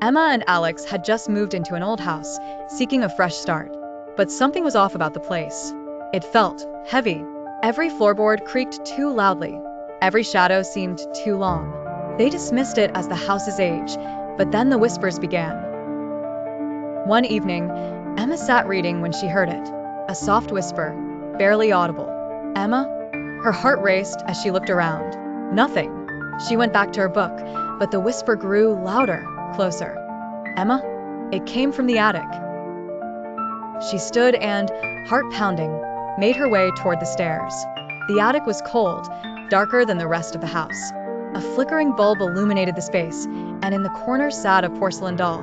Emma and Alex had just moved into an old house, seeking a fresh start. But something was off about the place. It felt heavy. Every floorboard creaked too loudly. Every shadow seemed too long. They dismissed it as the house's age, but then the whispers began. One evening, Emma sat reading when she heard it. A soft whisper, barely audible. "Emma?" Her heart raced as she looked around. Nothing. She went back to her book, but the whisper grew louder, closer. "Emma?" It came from the attic. She stood and, heart pounding, made her way toward the stairs. The attic was cold, darker than the rest of the house. A flickering bulb illuminated the space, and in the corner sat a porcelain doll,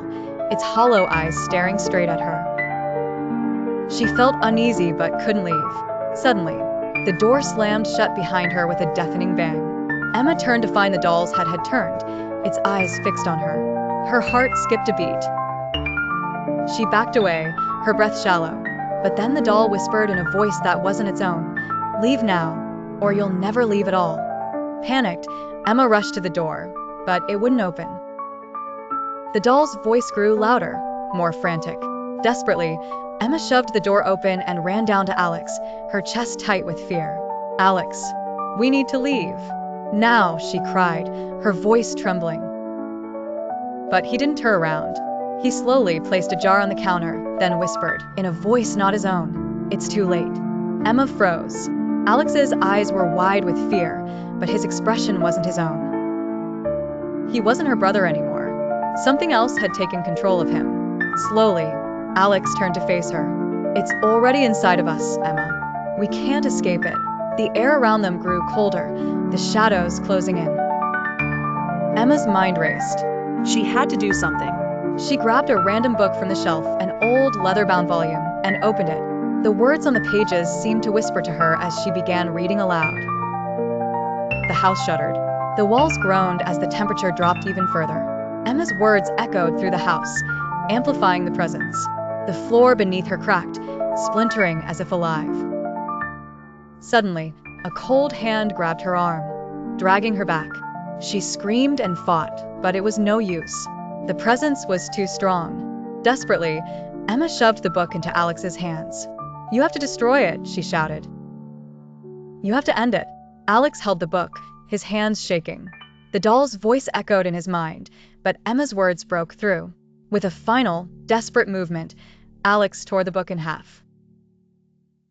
its hollow eyes staring straight at her. She felt uneasy but couldn't leave. Suddenly, the door slammed shut behind her with a deafening bang. Emma turned to find the doll's head had turned, its eyes fixed on her. Her heart skipped a beat. She backed away, her breath shallow. But then the doll whispered in a voice that wasn't its own, "Leave now, or you'll never leave at all." Panicked, Emma rushed to the door, but it wouldn't open. The doll's voice grew louder, more frantic. Desperately, Emma shoved the door open and ran down to Alex, her chest tight with fear. "Alex, we need to leave. Now," she cried, her voice trembling. But he didn't turn around. He slowly placed a jar on the counter, then whispered, in a voice not his own, "It's too late." Emma froze. Alex's eyes were wide with fear, but his expression wasn't his own. He wasn't her brother anymore. Something else had taken control of him. Slowly, Alex turned to face her. "It's already inside of us, Emma. We can't escape it." The air around them grew colder, the shadows closing in. Emma's mind raced. She had to do something. She grabbed a random book from the shelf, an old leather-bound volume, and opened it. The words on the pages seemed to whisper to her as she began reading aloud. The house shuddered. The walls groaned as the temperature dropped even further. Emma's words echoed through the house, amplifying the presence. The floor beneath her cracked, splintering as if alive. Suddenly, a cold hand grabbed her arm, dragging her back. She screamed and fought, but it was no use. The presence was too strong. Desperately, Emma shoved the book into Alex's hands. "You have to destroy it," she shouted. "You have to end it." Alex held the book, his hands shaking. The doll's voice echoed in his mind, but Emma's words broke through. With a final, desperate movement, Alex tore the book in half.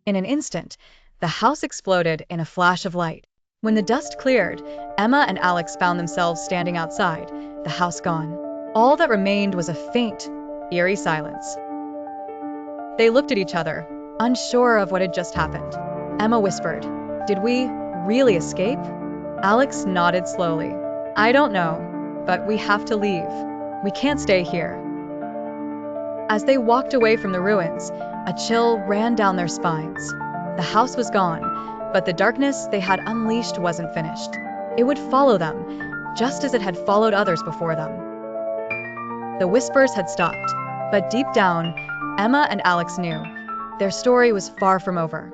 In an instant, the house exploded in a flash of light. When the dust cleared, Emma and Alex found themselves standing outside, the house gone. All that remained was a faint, eerie silence. They looked at each other, unsure of what had just happened. Emma whispered, "Did we really escape?" Alex nodded slowly. "I don't know, but we have to leave. We can't stay here." As they walked away from the ruins, a chill ran down their spines. The house was gone, but the darkness they had unleashed wasn't finished. It would follow them, just as it had followed others before them. The whispers had stopped, but deep down, Emma and Alex knew their story was far from over.